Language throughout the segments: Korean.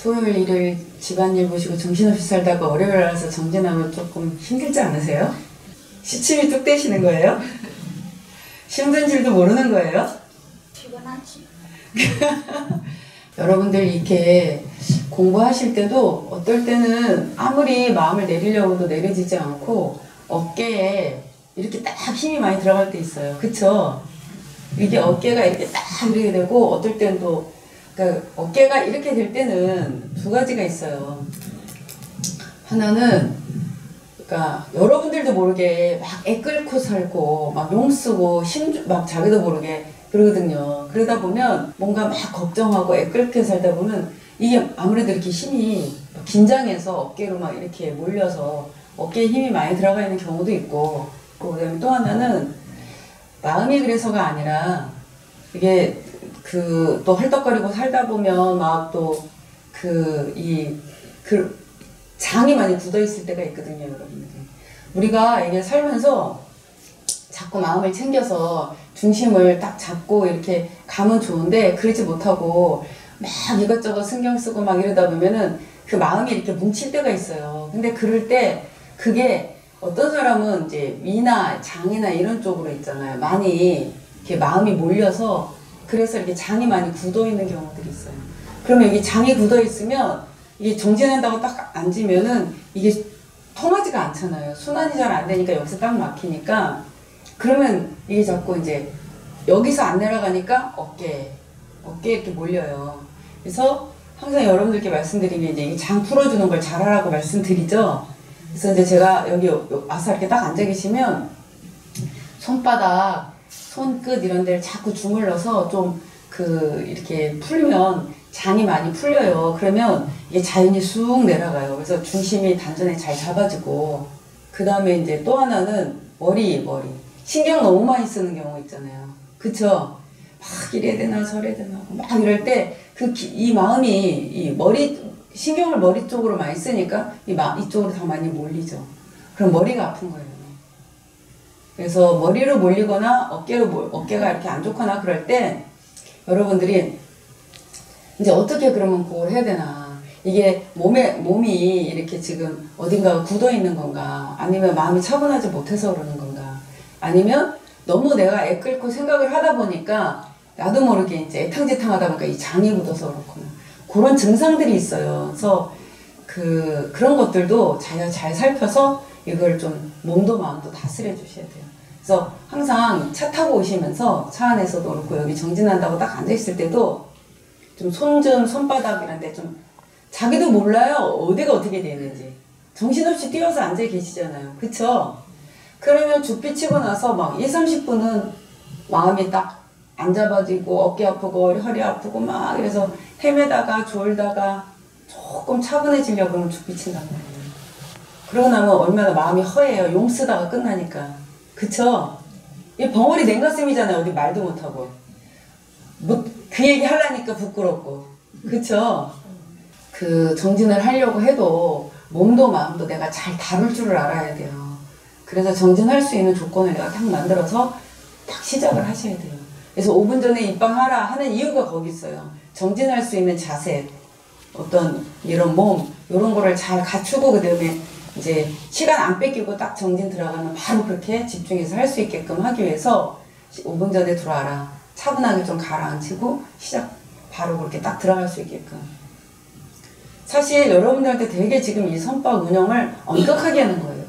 토요일 일요일 집안일 보시고 정신없이 살다가 월요일 와서 정진하면 조금 힘들지 않으세요? 시침이 뚝 떼시는 거예요? 힘든 줄도 모르는 거예요? 피곤하지. 여러분들 이렇게 공부하실 때도 어떨 때는 아무리 마음을 내리려고 해도 내려지지 않고 어깨에 이렇게 딱 힘이 많이 들어갈 때 있어요. 그쵸? 이게 어깨가 이렇게 딱 이렇게 되고 어떨 때는 또 그러니까 어깨가 이렇게 될 때는 두 가지가 있어요. 하나는 그러니까 여러분들도 모르게 막 애 끓고 살고 막 용 쓰고 힘 막 자기도 모르게 그러거든요. 그러다 보면 뭔가 막 걱정하고 애 끓게 살다 보면 이게 아무래도 이렇게 힘이 긴장해서 어깨로 막 이렇게 몰려서 어깨에 힘이 많이 들어가 있는 경우도 있고, 그다음에 또 하나는 마음이 그래서가 아니라 이게 또 헐떡거리고 살다 보면 막 또 장이 많이 굳어 있을 때가 있거든요, 여러분들. 우리가 이게 살면서 자꾸 마음을 챙겨서 중심을 딱 잡고 이렇게 가면 좋은데 그러지 못하고 막 이것저것 신경 쓰고 막 이러다 보면은 그 마음이 이렇게 뭉칠 때가 있어요. 근데 그럴 때 그게 어떤 사람은 이제 위나 장이나 이런 쪽으로 있잖아요. 많이 이렇게 마음이 몰려서 그래서 이렇게 장이 많이 굳어 있는 경우들이 있어요. 그러면 여기 장이 굳어 있으면 이게 정진한다고 딱 앉으면은 이게 통하지가 않잖아요. 순환이 잘 안 되니까 여기서 딱 막히니까 그러면 이게 자꾸 이제 여기서 안 내려가니까 어깨에 이렇게 몰려요. 그래서 항상 여러분들께 말씀드린 게 이제 이 장 풀어주는 걸 잘하라고 말씀드리죠. 그래서 이제 제가 여기 와서 이렇게 딱 앉아 계시면 손바닥, 손끝 이런 데를 자꾸 주물러서 좀 이렇게 풀면 장이 많이 풀려요. 그러면 이게 자연히 쑥 내려가요. 그래서 중심이 단전에 잘 잡아지고, 그 다음에 이제 또 하나는 머리. 신경 너무 많이 쓰는 경우 있잖아요. 그쵸? 막 이래야 되나 저래야 되나 막 이럴 때 이 마음이 신경을 머리 쪽으로 많이 쓰니까 이쪽으로 더 많이 몰리죠. 그럼 머리가 아픈 거예요. 그래서 머리로 몰리거나 어깨가 이렇게 안 좋거나 그럴 때 여러분들이 이제 어떻게 그러면 그걸 해야 되나, 이게 몸이 이렇게 지금 어딘가가 굳어 있는 건가, 아니면 마음이 차분하지 못해서 그러는 건가, 아니면 너무 내가 애 끓고 생각을 하다 보니까 나도 모르게 이제 애탕지탕 하다 보니까 이 장이 굳어서 그렇구나, 그런 증상들이 있어요. 그래서 그런 것들도 잘 살펴서 이걸 좀 몸도 마음도 다스려 주셔야 돼요. 그래서 항상 차 타고 오시면서 차 안에서도 그렇고 여기 정진한다고 딱 앉아있을 때도 좀 손바닥 이런 데 좀 자기도 몰라요. 어디가 어떻게 되는지. 정신없이 뛰어서 앉아 계시잖아요. 그쵸? 그러면 죽비 치고 나서 막 20-30분은 마음이 딱 안 잡아지고 어깨 아프고 허리 아프고 막 이래서 헤매다가 졸다가 조금 차분해지려고 그러면 죽비 친단 말이에요. 그러고 나면 얼마나 마음이 허해요. 용 쓰다가 끝나니까. 그쵸? 이 벙어리 냉가슴이잖아요. 어디 말도 못하고. 그 얘기 하려니까 부끄럽고. 그쵸? 정진을 하려고 해도 몸도 마음도 내가 잘 다룰 줄을 알아야 돼요. 그래서 정진할 수 있는 조건을 내가 딱 만들어서 딱 시작을 하셔야 돼요. 그래서 5분 전에 입방하라 하는 이유가 거기 있어요. 정진할 수 있는 자세, 어떤 이런 몸, 이런 거를 잘 갖추고, 그 다음에 이제 시간 안 뺏기고 딱 정진 들어가면 바로 그렇게 집중해서 할 수 있게끔 하기 위해서 5분 전에 들어와라. 차분하게 좀 가라앉히고 바로 그렇게 딱 들어갈 수 있게끔. 사실 여러분들한테 되게 지금 이 선빵 운영을 엄격하게 하는 거예요.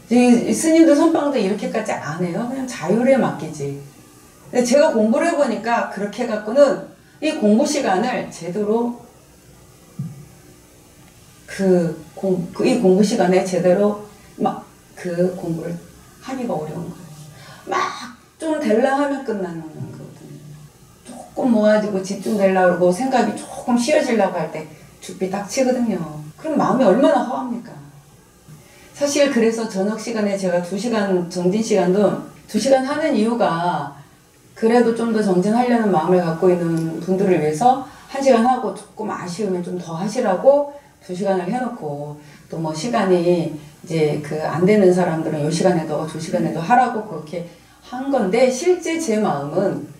이 스님도 선빵도 이렇게까지 안 해요. 그냥 자율에 맡기지. 근데 제가 공부를 해보니까 그렇게 해갖고는 이 공부 시간을 제대로 이 공부 시간에 제대로 공부를 하기가 어려운 거예요. 막 좀 될라 하면 끝나는 거거든요. 조금 모아지고 집중되려고 그러고 생각이 조금 쉬어지려고 할 때 죽비 딱 치거든요. 그럼 마음이 얼마나 허합니까? 사실 그래서 저녁 시간에 제가 2시간 정진 시간도 2시간 하는 이유가 그래도 좀 더 정진하려는 마음을 갖고 있는 분들을 위해서 1시간 하고 조금 아쉬우면 좀 더 하시라고 2시간을 해놓고, 또 뭐 시간이 이제 그 안 되는 사람들은 요 시간에도 저 시간에도 하라고 그렇게 한 건데, 실제 제 마음은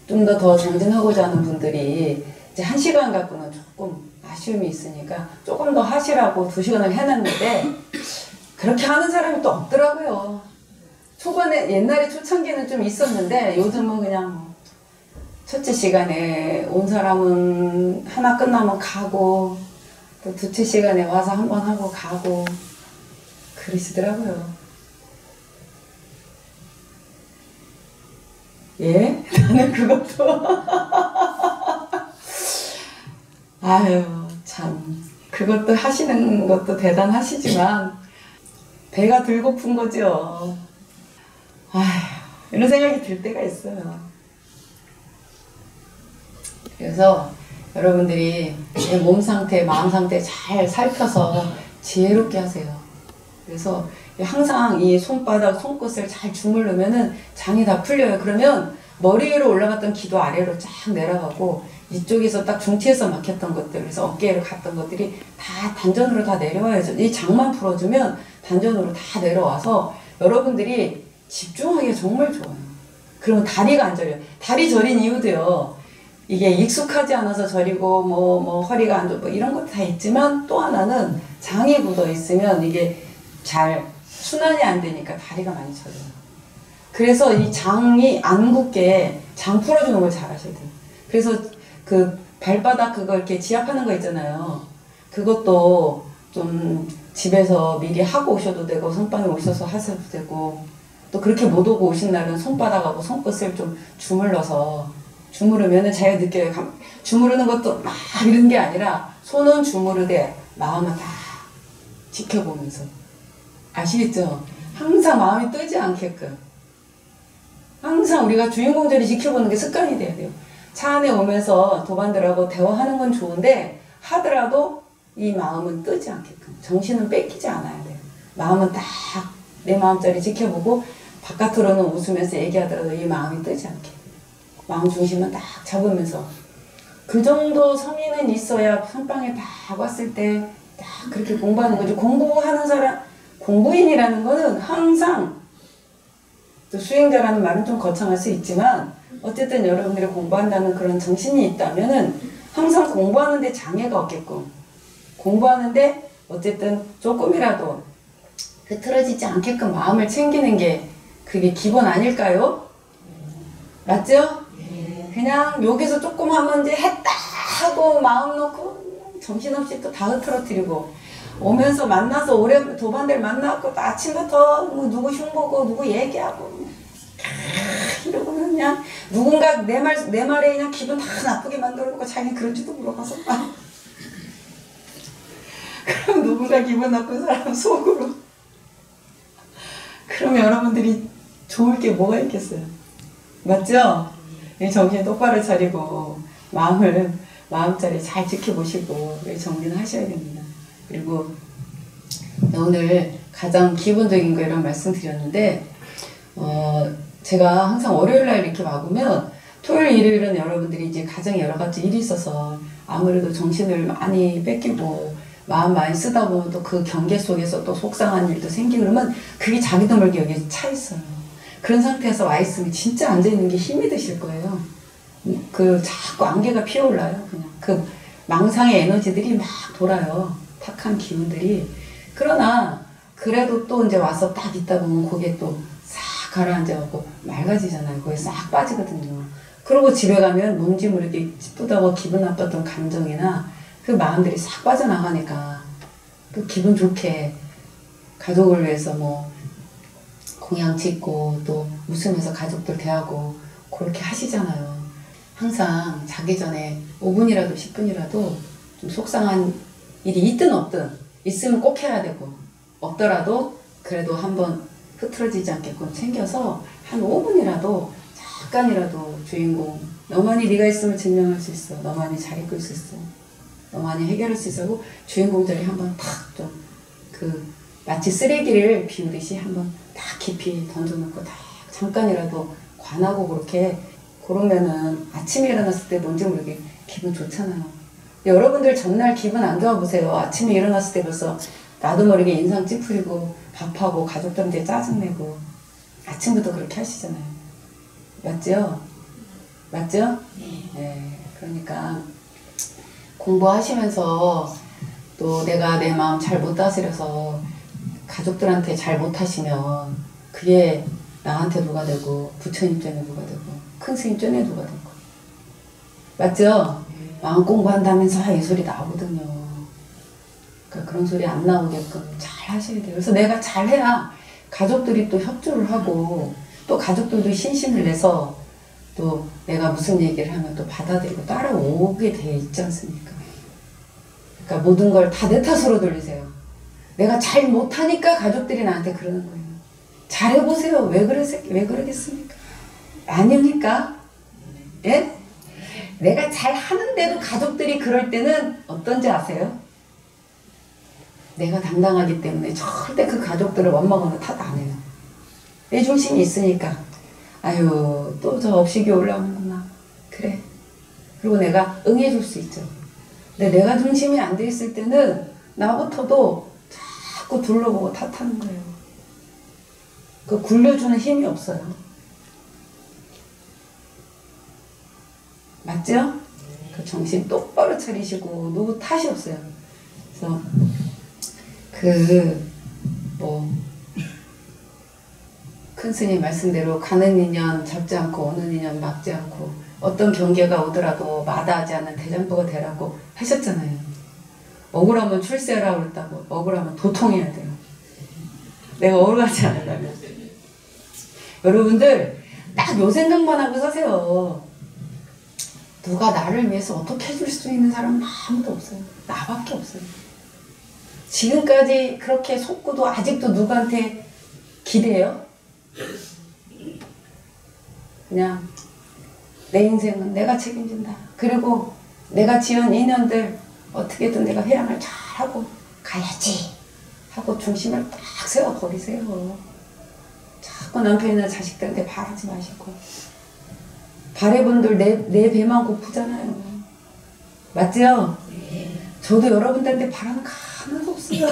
좀 더 정진하고자 하는 분들이 이제 1시간 갖고는 조금 아쉬움이 있으니까 조금 더 하시라고 2시간을 해놨는데, 그렇게 하는 사람이 또 없더라고요. 초반에, 옛날에 초창기는 좀 있었는데, 요즘은 그냥 뭐 첫째 시간에 온 사람은 하나 끝나면 가고, 또 두째 시간에 와서 한 번 하고 가고, 그러시더라고요. 예? 나는 그것도. 아유, 참. 그것도 하시는 것도 대단하시지만, 배가 들 고픈 거죠. 아휴, 이런 생각이 들 때가 있어요. 그래서 여러분들이 내 몸 상태, 마음 상태 잘 살펴서 지혜롭게 하세요. 그래서 항상 이 손바닥, 손끝을 잘 주물르면은 장이 다 풀려요. 그러면 머리 위로 올라갔던 기도 아래로 쫙 내려가고, 이쪽에서 딱 중티에서 막혔던 것들, 그래서 어깨로 갔던 것들이 다 단전으로 다 내려와야죠. 이 장만 풀어주면 단전으로 다 내려와서 여러분들이 집중하기가 정말 좋아요. 그러면 다리가 안 저려요. 다리 저린 이유도요, 이게 익숙하지 않아서 저리고 뭐 허리가 안 좋고 이런 것도 다 있지만, 또 하나는 장이 굳어 있으면 이게 잘 순환이 안 되니까 다리가 많이 저려요. 그래서 이 장이 안 굳게 장 풀어주는 걸 잘 하셔야 돼요. 그래서 그 발바닥 그거 이렇게 지압하는 거 있잖아요. 그것도 좀 집에서 미리 하고 오셔도 되고, 선방에 오셔서 하셔도 되고, 또 그렇게 못 오고 오신 날은 손바닥하고 손끝을 좀 주물러서, 주무르면은 자기가 느껴요. 주무르는 것도 막 이런 게 아니라 손은 주무르되 마음은 다 지켜보면서. 아시겠죠? 항상 마음이 뜨지 않게끔. 항상 우리가 주인공들이 지켜보는 게 습관이 돼야 돼요. 차 안에 오면서 도반들하고 대화하는 건 좋은데, 하더라도 이 마음은 뜨지 않게끔. 정신은 뺏기지 않아야 돼요. 마음은 딱 내 마음자리 지켜보고, 바깥으로는 웃으면서 얘기하더라도 이 마음이 뜨지 않게. 마음 중심은 딱 잡으면서. 그 정도 성의는 있어야 선방에 딱 왔을 때 딱 그렇게 공부하는 거죠. 공부하는 사람, 공부인이라는 거는 항상, 또 수행자라는 말은 좀 거창할 수 있지만, 어쨌든 여러분들이 공부한다는 그런 정신이 있다면은 항상 공부하는데 장애가 없게끔, 공부하는데 어쨌든 조금이라도 흐트러지지 않게끔 마음을 챙기는 게 그게 기본 아닐까요? 맞죠? 그냥 여기서 조금 하면 이제 했다 하고 마음 놓고 정신없이 또 다 흐트러뜨리고, 오면서 만나서 오래 도반들 만나고 아침부터 뭐 누구 흉보고 누구 얘기하고 이러고 그냥 누군가 내 말에 그냥 기분 다 나쁘게 만들어놓고 자기 그런지도 물어봐서 그럼 누군가 기분 나쁜 사람 속으로, 그럼 여러분들이 좋을 게 뭐가 있겠어요? 맞죠? 정신 똑바로 차리고 마음자리 잘 지켜보시고 정리는 하셔야 됩니다. 그리고 오늘 가장 기본적인 거 이런 말씀 드렸는데, 제가 항상 월요일날 이렇게 막으면 토요일, 일요일은 여러분들이 이제 가정에 여러 가지 일이 있어서 아무래도 정신을 많이 뺏기고 마음 많이 쓰다 보면 또 그 경계 속에서 또 속상한 일도 생기고 그러면 그게 자기도 모르게 여기에 차 있어요. 그런 상태에서 와 있으면 진짜 앉아있는 게 힘이 드실 거예요. 그 자꾸 안개가 피어올라요. 그냥 그 망상의 에너지들이 막 돌아요. 탁한 기운들이. 그러나 그래도 또 이제 와서 딱 있다 보면 거기에 또 싹 가라앉아갖고 맑아지잖아요. 거기에 싹 빠지거든요. 그러고 집에 가면 뭔지 모르게 찌뿌다고 기분 나빴던 감정이나 그 마음들이 싹 빠져나가니까 또 기분 좋게 가족을 위해서 뭐 공양 짓고 또 웃으면서 가족들 대하고 그렇게 하시잖아요. 항상 자기 전에 5분이라도 10분이라도 좀 속상한 일이 있든 없든 있으면 꼭 해야 되고, 없더라도 그래도 한번 흐트러지지 않게끔 챙겨서 한 5분이라도 잠깐이라도 주인공, 너만이 네가 있으면 증명할 수 있어, 너만이 잘 이끌 수 있어, 너만이 해결할 수 있어 하고 주인공 자리 한번 탁 좀 마치 쓰레기를 비우듯이 한번 딱 깊이 던져놓고 딱 잠깐이라도 관하고 그러면은 아침에 일어났을 때 뭔지 모르게 기분 좋잖아요. 여러분들 전날 기분 안 좋아 보세요. 아침에 일어났을 때 벌써 나도 모르게 인상 찌푸리고 밥하고 가족들한테 짜증내고 아침부터 그렇게 하시잖아요. 맞죠? 맞죠? 네. 그러니까 공부하시면서 또 내가 내 마음 잘 못 다스려서 가족들한테 잘 못하시면 그게 나한테 누가 되고 부처님 전에 누가 되고 큰 스님 전에 누가 되고 맞죠? 마음 공부한다면서 이 소리 나오거든요. 그러니까 그런 소리 안 나오게끔 잘 하셔야 돼요. 그래서 내가 잘해야 가족들이 또 협조를 하고 또 가족들도 신심을 내서 또 내가 무슨 얘기를 하면 또 받아들이고 따라오게 돼 있지 않습니까? 그러니까 모든 걸 다 내 탓으로 돌리세요. 내가 잘 못하니까 가족들이 나한테 그러는 거예요. 잘해보세요. 왜 그러겠습니까? 아닙니까? 예? 내가 잘 하는데도 가족들이 그럴 때는 어떤지 아세요? 내가 당당하기 때문에 절대 그 가족들을 원망하는 탓 안 해요. 내 중심이 있으니까. 아유, 또 저 업식이 올라오는구나. 그래. 그리고 내가 응해줄 수 있죠. 근데 내가 중심이 안 돼 있을 때는 나부터도 자꾸 둘러보고 탓하는 거예요. 그 굴려주는 힘이 없어요. 맞죠? 그 정신 똑바로 차리시고 누구 탓이 없어요. 그래서 큰 스님 말씀대로 가는 인연 잡지 않고 오는 인연 막지 않고 어떤 경계가 오더라도 마다하지 않는 대장부가 되라고 하셨잖아요. 억울하면 출세하라고 그랬다고. 억울하면 도통해야 돼요. 내가 억울하지 않으려면. 여러분들 딱 요 생각만 하고 사세요. 누가 나를 위해서 어떻게 해줄 수 있는 사람은 아무도 없어요. 나밖에 없어요. 지금까지 그렇게 속고도 아직도 누구한테 기대요? 그냥 내 인생은 내가 책임진다. 그리고 내가 지은 인연들 어떻게든 내가 회양을 잘하고 가야지 하고 중심을 딱 세워버리세요. 자꾸 남편이나 자식들한테 바라지 마시고. 바래분들 내 배만 고프잖아요. 맞죠? 저도 여러분들한테 바라는 거 하나도 없어요.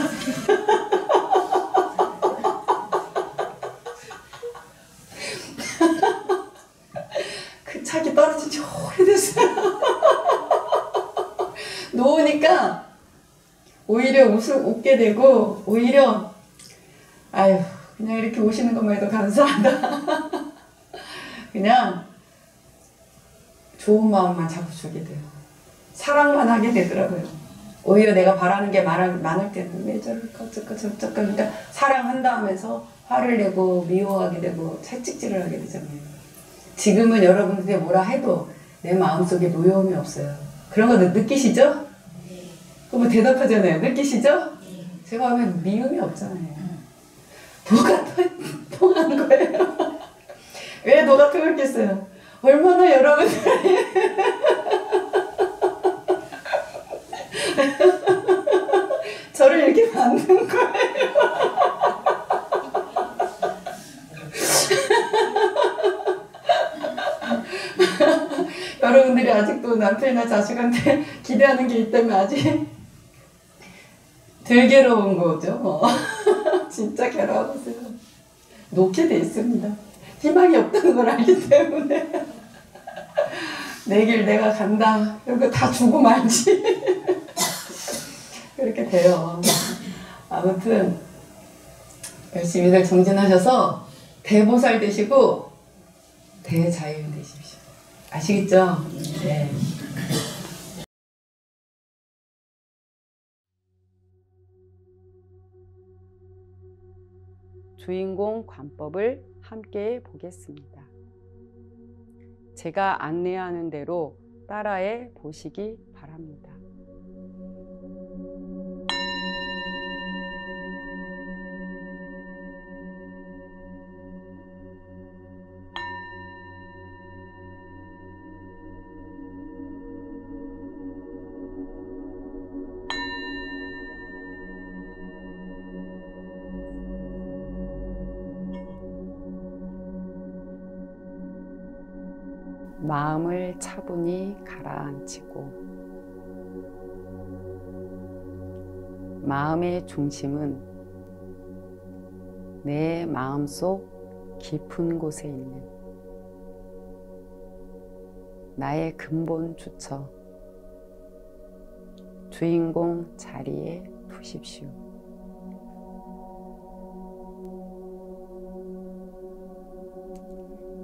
그 착이 떨어진 지 오래됐어요. 놓으니까 오히려 웃게 되고 오히려 아유 그냥 이렇게 오시는 것만 해도 감사하다. 그냥 좋은 마음만 자꾸 주게 돼요. 사랑만 하게 되더라고요. 오히려 내가 바라는 게 많을 때는 왜 저럴까 어쩔까 저럴까 그러니까 사랑한다 하면서 화를 내고 미워하게 되고 채찍질을 하게 되잖아요. 지금은 여러분들이 뭐라 해도 내 마음속에 노여움이 없어요. 그런 거 느끼시죠? 그럼 대답하잖아요. 느끼시죠? 제 마음에 미움이 없잖아요. 도가 통한 거예요. 왜 도가 통했겠어요? 얼마나 여러분들이 저를 이렇게 만든 거예요. 여러분들이 아직도 남편이나 자식한테 기대하는 게 있다면 아직 덜 괴로운 거죠. 진짜 괴로워하세요. 놓게 돼 있습니다. 희망이 없다는 걸 알기 때문에 내 길 내가 간다. 이거 다 주고 말지. 그렇게 돼요. 아무튼 열심히들 정진하셔서 대보살 되시고 대자연 되십시오. 아시겠죠? 네. 주인공 관법을 함께 보겠습니다. 제가 안내하는 대로 따라해 보시기 바랍니다. 마음을 차분히 가라앉히고 마음의 중심은 내 마음속 깊은 곳에 있는 나의 근본 주처, 주인공 자리에 두십시오.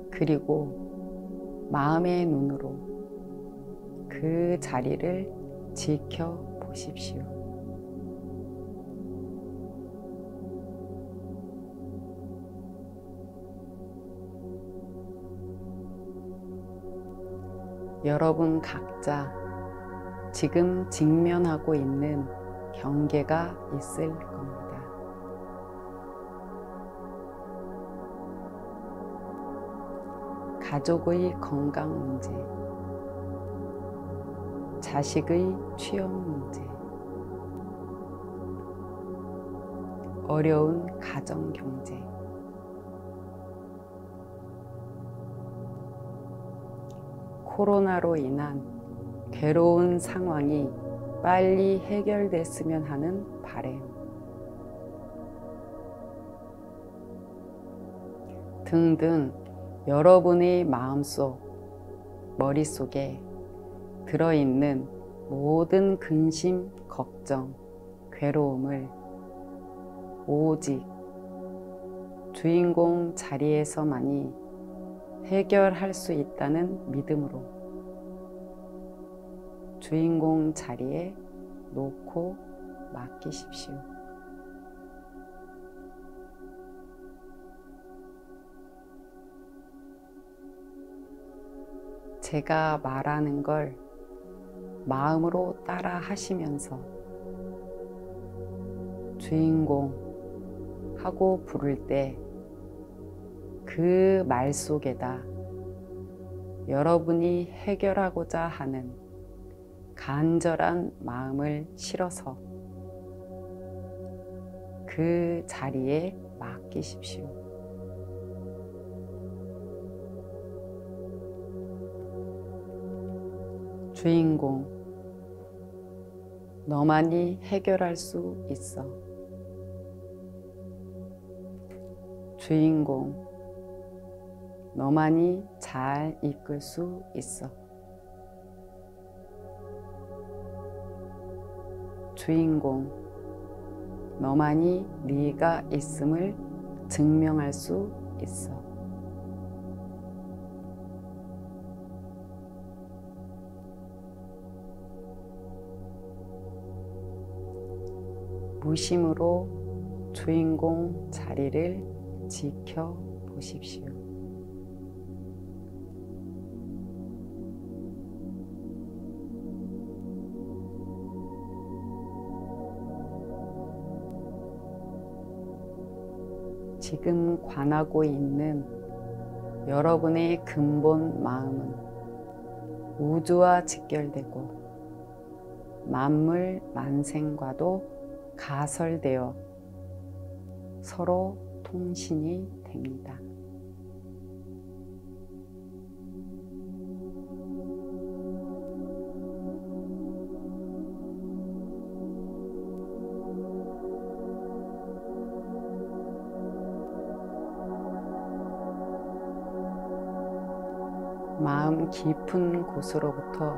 그리고 마음의 눈으로 그 자리를 지켜보십시오. 여러분 각자 지금 직면하고 있는 경계가 있을 겁니다. 가족의 건강 문제, 자식의 취업 문제, 어려운 가정 경제, 코로나로 인한 괴로운 상황이 빨리 해결됐으면 하는 바람 등등 여러분의 마음속, 머릿속에 들어있는 모든 근심, 걱정, 괴로움을 오직 주인공 자리에서만이 해결할 수 있다는 믿음으로 주인공 자리에 놓고 맡기십시오. 제가 말하는 걸 마음으로 따라 하시면서 주인공 하고 부를 때 그 말 속에다 여러분이 해결하고자 하는 간절한 마음을 실어서 그 자리에 맡기십시오. 주인공, 너만이 해결할 수 있어. 주인공, 너만이 잘 이끌 수 있어. 주인공, 너만이 네가 있음을 증명할 수 있어. 무심으로 주인공 자리를 지켜보십시오. 지금 관하고 있는 여러분의 근본 마음은 우주와 직결되고 만물 만생과도 가설되어 서로 통신이 됩니다. 마음 깊은 곳으로부터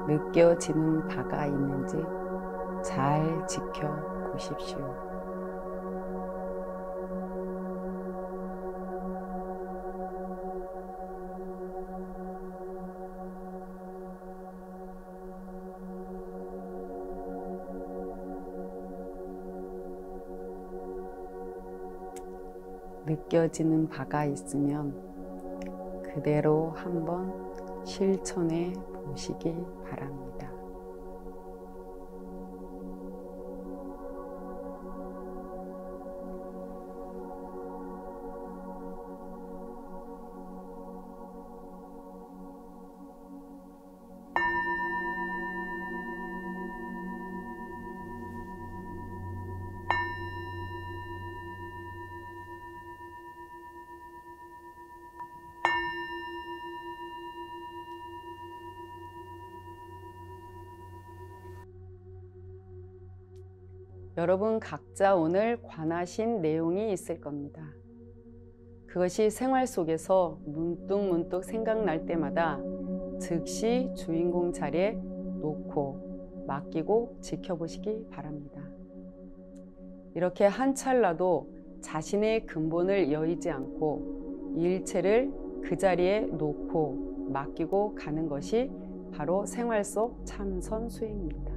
느껴지는 바가 있는지 잘 지켜보십시오. 느껴지는 바가 있으면 그대로 한번 실천해 보시기 바랍니다. 여러분 각자 오늘 관하신 내용이 있을 겁니다. 그것이 생활 속에서 문득문득 생각날 때마다 즉시 주인공 자리에 놓고 맡기고 지켜보시기 바랍니다. 이렇게 한 찰나도 자신의 근본을 여의지 않고 일체를 그 자리에 놓고 맡기고 가는 것이 바로 생활 속 참선 수행입니다.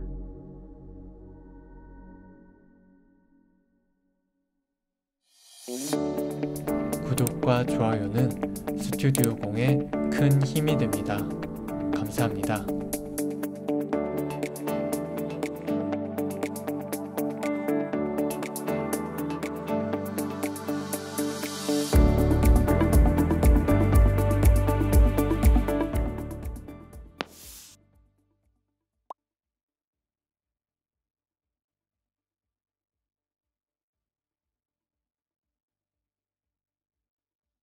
구독과 좋아요는 스튜디오 공에 큰 힘이 됩니다. 감사합니다.